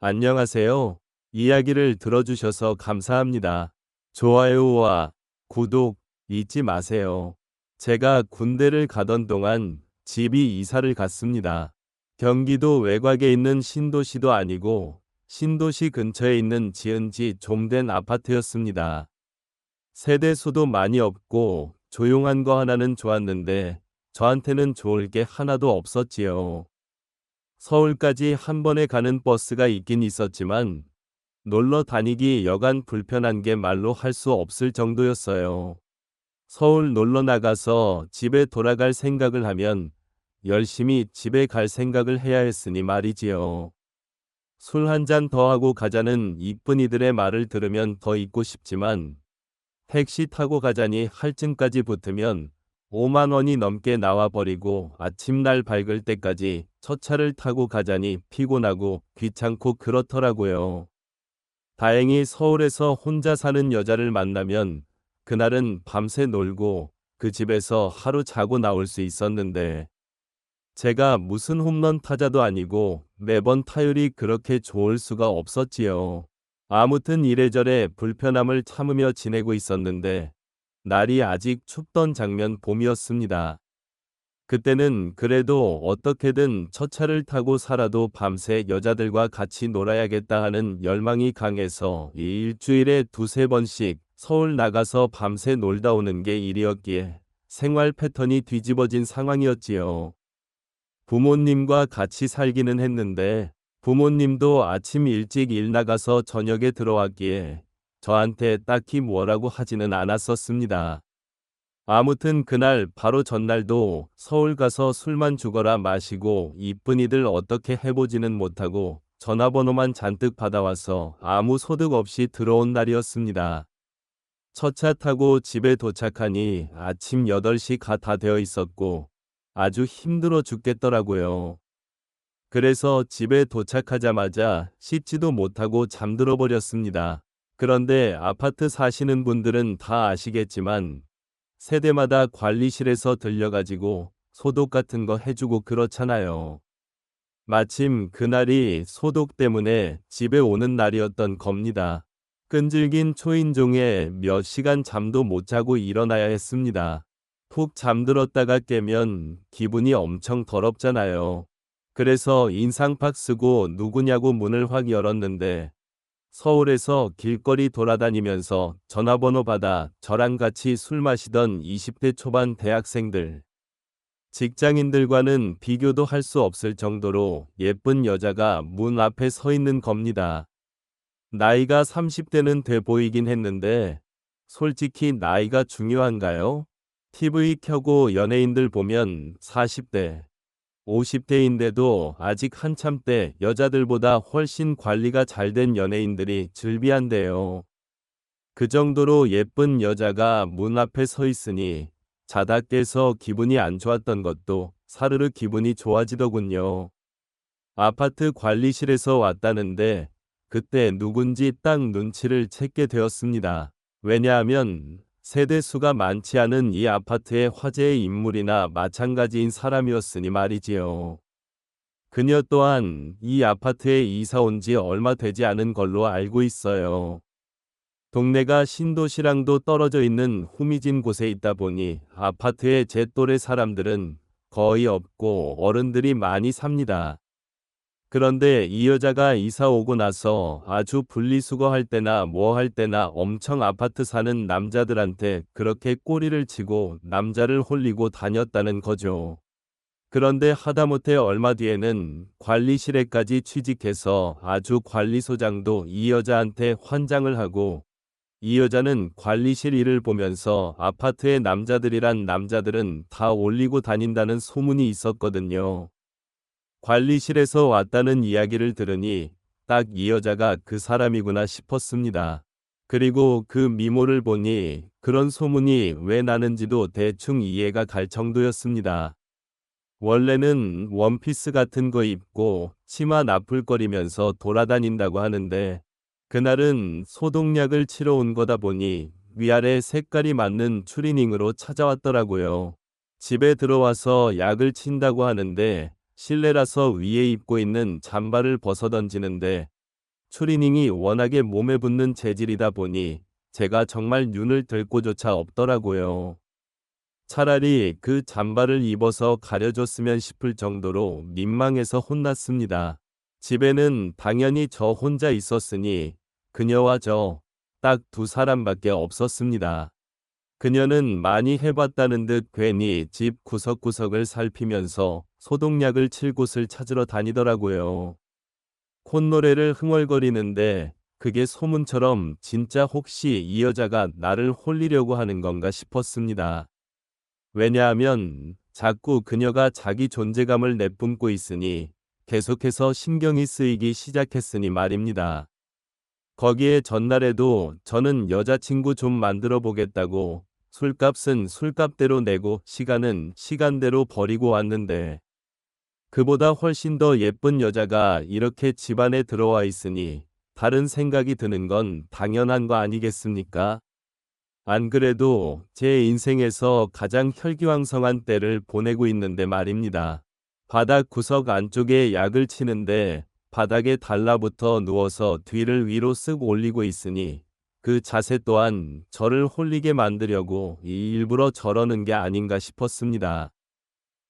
안녕하세요. 이야기를 들어주셔서 감사합니다. 좋아요와 구독 잊지 마세요. 제가 군대를 가던 동안 집이 이사를 갔습니다. 경기도 외곽에 있는 신도시도 아니고 신도시 근처에 있는 지은 지 좀 된 아파트였습니다. 세대수도 많이 없고 조용한 거 하나는 좋았는데 저한테는 좋을 게 하나도 없었지요. 서울까지 한 번에 가는 버스가 있긴 있었지만 놀러 다니기 여간 불편한 게 말로 할 수 없을 정도였어요. 서울 놀러 나가서 집에 돌아갈 생각을 하면 열심히 집에 갈 생각을 해야 했으니 말이지요. 술 한 잔 더 하고 가자는 이쁜이들의 말을 들으면 더 있고 싶지만 택시 타고 가자니 할증까지 붙으면 5만 원이 넘게 나와버리고 아침날 밝을 때까지 첫 차를 타고 가자니 피곤하고 귀찮고 그렇더라고요. 다행히 서울에서 혼자 사는 여자를 만나면 그날은 밤새 놀고 그 집에서 하루 자고 나올 수 있었는데 제가 무슨 홈런 타자도 아니고 매번 타율이 그렇게 좋을 수가 없었지요. 아무튼 이래저래 불편함을 참으며 지내고 있었는데 날이 아직 춥던 작년 봄이었습니다. 그때는 그래도 어떻게든 첫 차를 타고 살아도 밤새 여자들과 같이 놀아야겠다 하는 열망이 강해서 일주일에 두세 번씩 서울 나가서 밤새 놀다 오는 게 일이었기에 생활 패턴이 뒤집어진 상황이었지요. 부모님과 같이 살기는 했는데 부모님도 아침 일찍 일 나가서 저녁에 들어왔기에 저한테 딱히 뭐라고 하지는 않았었습니다. 아무튼 그날 바로 전날도 서울 가서 술만 죽어라 마시고 이쁜이들 어떻게 해보지는 못하고 전화번호만 잔뜩 받아와서 아무 소득 없이 들어온 날이었습니다. 첫 차 타고 집에 도착하니 아침 8시가 다 되어 있었고 아주 힘들어 죽겠더라고요. 그래서 집에 도착하자마자 씻지도 못하고 잠들어 버렸습니다. 그런데 아파트 사시는 분들은 다 아시겠지만 세대마다 관리실에서 들려가지고 소독 같은 거 해주고 그렇잖아요. 마침 그날이 소독 때문에 집에 오는 날이었던 겁니다. 끈질긴 초인종에 몇 시간 잠도 못 자고 일어나야 했습니다. 푹 잠들었다가 깨면 기분이 엄청 더럽잖아요. 그래서 인상팍 쓰고 누구냐고 문을 확 열었는데 서울에서 길거리 돌아다니면서 전화번호 받아 저랑 같이 술 마시던 20대 초반 대학생들, 직장인들과는 비교도 할 수 없을 정도로 예쁜 여자가 문 앞에 서 있는 겁니다. 나이가 30대는 돼 보이긴 했는데 솔직히 나이가 중요한가요? TV 켜고 연예인들 보면 40대, 50대인데도 아직 한참 때 여자들보다 훨씬 관리가 잘 된 연예인들이 즐비한데요. 그 정도로 예쁜 여자가 문 앞에 서 있으니 자다 깨서 기분이 안 좋았던 것도 사르르 기분이 좋아지더군요. 아파트 관리실에서 왔다는데 그때 누군지 딱 눈치를 채게 되었습니다. 왜냐하면 세대수가 많지 않은 이 아파트의 화제의 인물이나 마찬가지인 사람이었으니 말이지요. 그녀 또한 이 아파트에 이사 온 지 얼마 되지 않은 걸로 알고 있어요. 동네가 신도시랑도 떨어져 있는 후미진 곳에 있다 보니 아파트에 제 또래 사람들은 거의 없고 어른들이 많이 삽니다. 그런데 이 여자가 이사 오고 나서 아주 분리수거할 때나 뭐 할 때나 엄청 아파트 사는 남자들한테 그렇게 꼬리를 치고 남자를 홀리고 다녔다는 거죠. 그런데 하다못해 얼마 뒤에는 관리실에까지 취직해서 아주 관리소장도 이 여자한테 환장을 하고 이 여자는 관리실 일을 보면서 아파트의 남자들이란 남자들은 다 올리고 다닌다는 소문이 있었거든요. 관리실에서 왔다는 이야기를 들으니 딱 이 여자가 그 사람이구나 싶었습니다. 그리고 그 미모를 보니 그런 소문이 왜 나는지도 대충 이해가 갈 정도였습니다. 원래는 원피스 같은 거 입고 치마 나풀거리면서 돌아다닌다고 하는데 그날은 소독약을 치러 온 거다 보니 위아래 색깔이 맞는 추리닝으로 찾아왔더라고요. 집에 들어와서 약을 친다고 하는데 실내라서 위에 입고 있는 잠바를 벗어 던지는데 추리닝이 워낙에 몸에 붙는 재질이다 보니 제가 정말 눈을 들 곳조차 없더라고요. 차라리 그 잠바를 입어서 가려줬으면 싶을 정도로 민망해서 혼났습니다. 집에는 당연히 저 혼자 있었으니 그녀와 저 딱 두 사람밖에 없었습니다. 그녀는 많이 해봤다는 듯 괜히 집 구석구석을 살피면서 소독약을 칠 곳을 찾으러 다니더라고요. 콧노래를 흥얼거리는데 그게 소문처럼 진짜 혹시 이 여자가 나를 홀리려고 하는 건가 싶었습니다. 왜냐하면 자꾸 그녀가 자기 존재감을 내뿜고 있으니 계속해서 신경이 쓰이기 시작했으니 말입니다. 거기에 전날에도 저는 여자친구 좀 만들어 보겠다고 술값은 술값대로 내고 시간은 시간대로 버리고 왔는데 그보다 훨씬 더 예쁜 여자가 이렇게 집안에 들어와 있으니 다른 생각이 드는 건 당연한 거 아니겠습니까? 안 그래도 제 인생에서 가장 혈기왕성한 때를 보내고 있는데 말입니다. 바닥 구석 안쪽에 약을 치는데 바닥에 달라붙어 누워서 뒤를 위로 쓱 올리고 있으니 그 자세 또한 저를 홀리게 만들려고 일부러 저러는 게 아닌가 싶었습니다.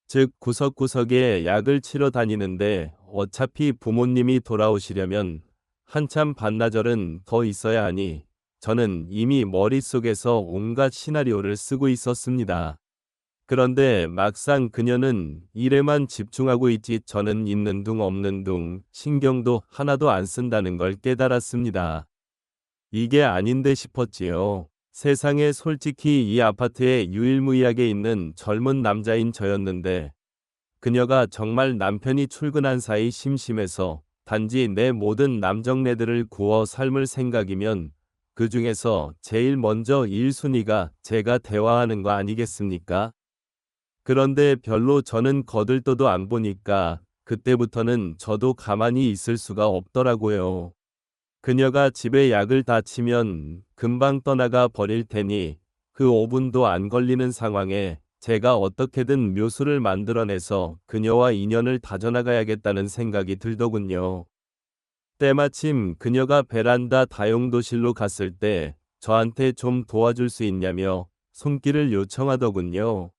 즉 구석구석에 약을 치러 다니는데 어차피 부모님이 돌아오시려면 한참 반나절은 더 있어야 하니 저는 이미 머릿속에서 온갖 시나리오를 쓰고 있었습니다. 그런데 막상 그녀는 일에만 집중하고 있지 저는 있는 둥 없는 둥 신경도 하나도 안 쓴다는 걸 깨달았습니다. 이게 아닌데 싶었지요. 세상에 솔직히 이 아파트에 유일무이하게 있는 젊은 남자인 저였는데 그녀가 정말 남편이 출근한 사이 심심해서 단지 내 모든 남정네들을 구워 삶을 생각이면 그 중에서 제일 먼저 1순위가 제가 대화하는 거 아니겠습니까? 그런데 별로 저는 거들떠도 안 보니까 그때부터는 저도 가만히 있을 수가 없더라고요. 그녀가 집에 약을 다 치면 금방 떠나가 버릴 테니 그 5분도 안 걸리는 상황에 제가 어떻게든 묘수를 만들어내서 그녀와 인연을 다져나가야겠다는 생각이 들더군요. 때마침 그녀가 베란다 다용도실로 갔을 때 저한테 좀 도와줄 수 있냐며 손길을 요청하더군요.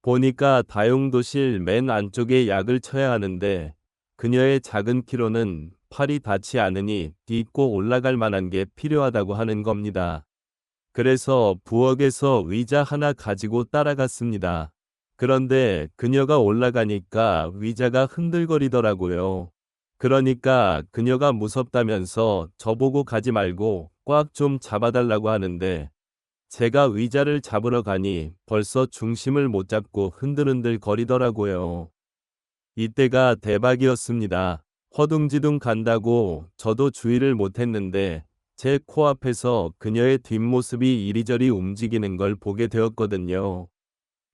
보니까 다용도실 맨 안쪽에 약을 쳐야 하는데 그녀의 작은 키로는 팔이 닿지 않으니 딛고 올라갈 만한 게 필요하다고 하는 겁니다. 그래서 부엌에서 의자 하나 가지고 따라갔습니다. 그런데 그녀가 올라가니까 의자가 흔들거리더라고요. 그러니까 그녀가 무섭다면서 저보고 가지 말고 꽉 좀 잡아달라고 하는데 제가 의자를 잡으러 가니 벌써 중심을 못 잡고 흔들흔들 거리더라고요. 이때가 대박이었습니다. 허둥지둥 간다고 저도 주의를 못했는데 제 코앞에서 그녀의 뒷모습이 이리저리 움직이는 걸 보게 되었거든요.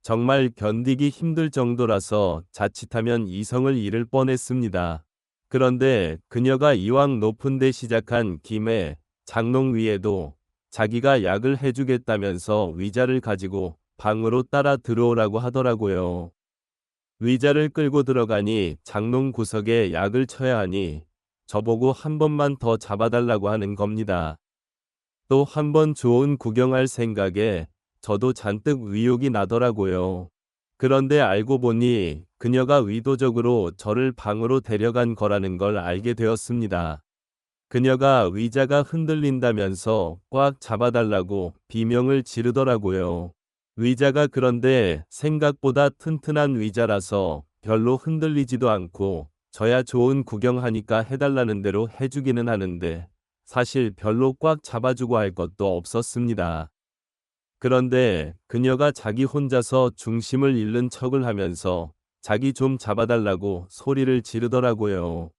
정말 견디기 힘들 정도라서 자칫하면 이성을 잃을 뻔했습니다. 그런데 그녀가 이왕 높은 데 시작한 김에 장롱 위에도 자기가 약을 해주겠다면서 의자를 가지고 방으로 따라 들어오라고 하더라고요. 의자를 끌고 들어가니 장롱 구석에 약을 쳐야 하니 저보고 한 번만 더 잡아달라고 하는 겁니다. 또 한 번 좋은 구경할 생각에 저도 잔뜩 의욕이 나더라고요. 그런데 알고 보니 그녀가 의도적으로 저를 방으로 데려간 거라는 걸 알게 되었습니다. 그녀가 의자가 흔들린다면서 꽉 잡아달라고 비명을 지르더라고요. 의자가 그런데 생각보다 튼튼한 의자라서 별로 흔들리지도 않고 저야 좋은 구경하니까 해달라는 대로 해주기는 하는데 사실 별로 꽉 잡아주고 할 것도 없었습니다. 그런데 그녀가 자기 혼자서 중심을 잃는 척을 하면서 자기 좀 잡아달라고 소리를 지르더라고요.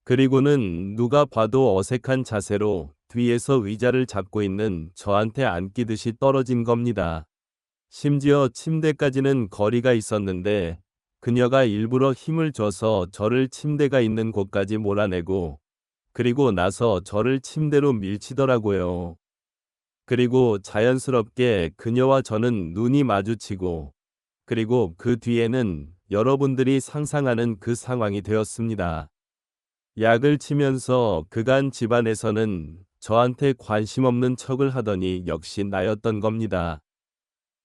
그리고는 누가 봐도 어색한 자세로 뒤에서 의자를 잡고 있는 저한테 안기듯이 떨어진 겁니다. 심지어 침대까지는 거리가 있었는데 그녀가 일부러 힘을 줘서 저를 침대가 있는 곳까지 몰아내고 그리고 나서 저를 침대로 밀치더라고요. 그리고 자연스럽게 그녀와 저는 눈이 마주치고 그리고 그 뒤에는 여러분들이 상상하는 그 상황이 되었습니다. 약을 치면서 그간 집안에서는 저한테 관심 없는 척을 하더니 역시 나였던 겁니다.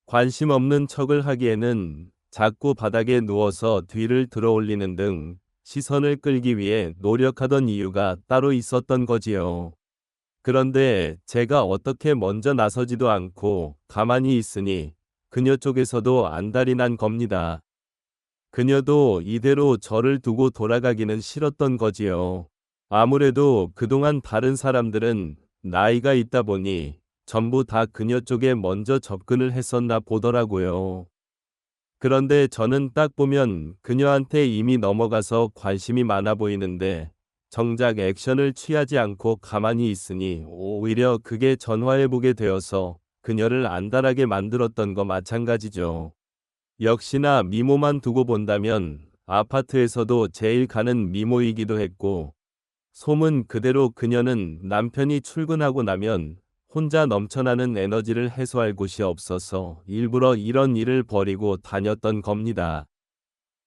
관심 없는 척을 하기에는 자꾸 바닥에 누워서 뒤를 들어 올리는 등 시선을 끌기 위해 노력하던 이유가 따로 있었던 거지요. 그런데 제가 어떻게 먼저 나서지도 않고 가만히 있으니 그녀 쪽에서도 안달이 난 겁니다. 그녀도 이대로 저를 두고 돌아가기는 싫었던 거지요. 아무래도 그동안 다른 사람들은 나이가 있다 보니 전부 다 그녀 쪽에 먼저 접근을 했었나 보더라고요. 그런데 저는 딱 보면 그녀한테 이미 넘어가서 관심이 많아 보이는데 정작 액션을 취하지 않고 가만히 있으니 오히려 그게 전화해보게 되어서 그녀를 안달하게 만들었던 거 마찬가지죠. 역시나 미모만 두고 본다면 아파트에서도 제일 가는 미모이기도 했고, 소문 그대로 그녀는 남편이 출근하고 나면 혼자 넘쳐나는 에너지를 해소할 곳이 없어서 일부러 이런 일을 벌이고 다녔던 겁니다.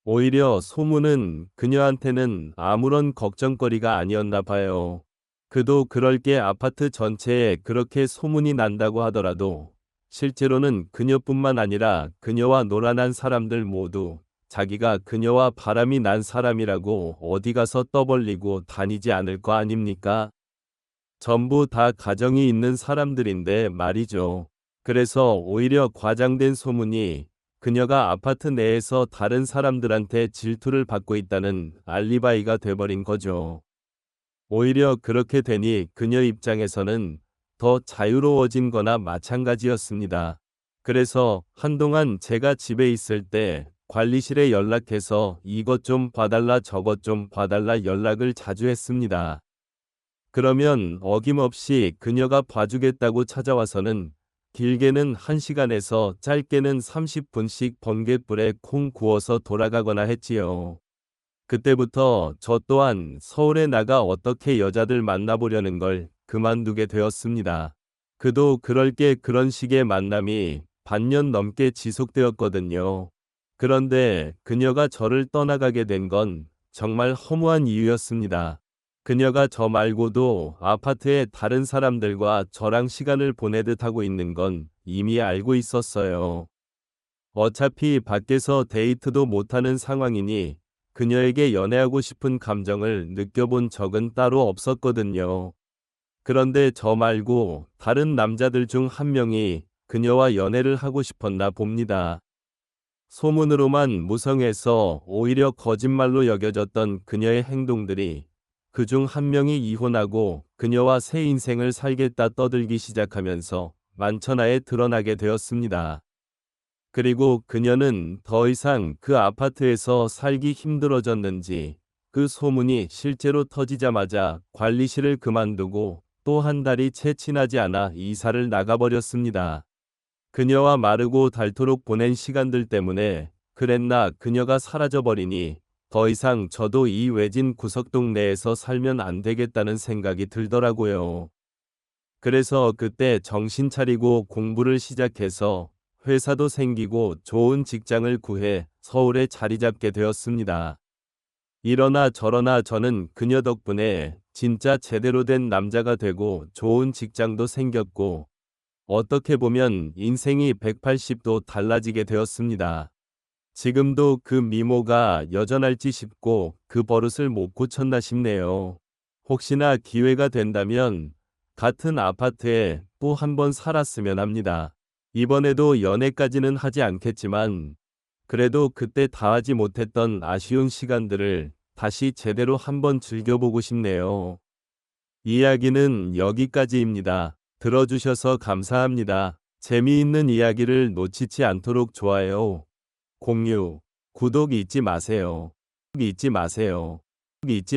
오히려 소문은 그녀한테는 아무런 걱정거리가 아니었나 봐요. 그도 그럴 게 아파트 전체에 그렇게 소문이 난다고 하더라도 실제로는 그녀뿐만 아니라 그녀와 놀아난 사람들 모두 자기가 그녀와 바람이 난 사람이라고 어디 가서 떠벌리고 다니지 않을 거 아닙니까? 전부 다 가정이 있는 사람들인데 말이죠. 그래서 오히려 과장된 소문이 그녀가 아파트 내에서 다른 사람들한테 질투를 받고 있다는 알리바이가 돼버린 거죠. 오히려 그렇게 되니 그녀 입장에서는 더 자유로워진 거나 마찬가지였습니다. 그래서 한동안 제가 집에 있을 때 관리실에 연락해서 이것 좀 봐달라 저것 좀 봐달라 연락을 자주 했습니다. 그러면 어김없이 그녀가 봐주겠다고 찾아와서는 길게는 1시간에서 짧게는 30분씩 번갯불에 콩 구워서 돌아가거나 했지요. 그때부터 저 또한 서울에 나가 어떻게 여자들 만나보려는 걸 그만두게 되었습니다. 그도 그럴 게 그런 식의 만남이 반년 넘게 지속되었거든요. 그런데 그녀가 저를 떠나가게 된 건 정말 허무한 이유였습니다. 그녀가 저 말고도 아파트에 다른 사람들과 저랑 시간을 보내듯 하고 있는 건 이미 알고 있었어요. 어차피 밖에서 데이트도 못하는 상황이니 그녀에게 연애하고 싶은 감정을 느껴본 적은 따로 없었거든요. 그런데 저 말고 다른 남자들 중 한 명이 그녀와 연애를 하고 싶었나 봅니다. 소문으로만 무성해서 오히려 거짓말로 여겨졌던 그녀의 행동들이 그중 한 명이 이혼하고 그녀와 새 인생을 살겠다 떠들기 시작하면서 만천하에 드러나게 되었습니다. 그리고 그녀는 더 이상 그 아파트에서 살기 힘들어졌는지 그 소문이 실제로 터지자마자 관리실을 그만두고 또 한 달이 채 지나지 않아 이사를 나가버렸습니다. 그녀와 마르고 닳도록 보낸 시간들 때문에 그랬나 그녀가 사라져버리니 더 이상 저도 이 외진 구석동 내에서 살면 안 되겠다는 생각이 들더라고요. 그래서 그때 정신 차리고 공부를 시작해서 회사도 생기고 좋은 직장을 구해 서울에 자리 잡게 되었습니다. 이러나 저러나 저는 그녀 덕분에 진짜 제대로 된 남자가 되고 좋은 직장도 생겼고 어떻게 보면 인생이 180도 달라지게 되었습니다. 지금도 그 미모가 여전할지 싶고 그 버릇을 못 고쳤나 싶네요. 혹시나 기회가 된다면 같은 아파트에 또 한 번 살았으면 합니다. 이번에도 연애까지는 하지 않겠지만 그래도 그때 다하지 못했던 아쉬운 시간들을 다시 제대로 한번 즐겨보고 싶네요. 이야기는 여기까지입니다. 들어주셔서 감사합니다. 재미있는 이야기를 놓치지 않도록 좋아요, 공유, 구독 잊지 마세요. 잊지 마세요. 잊지 마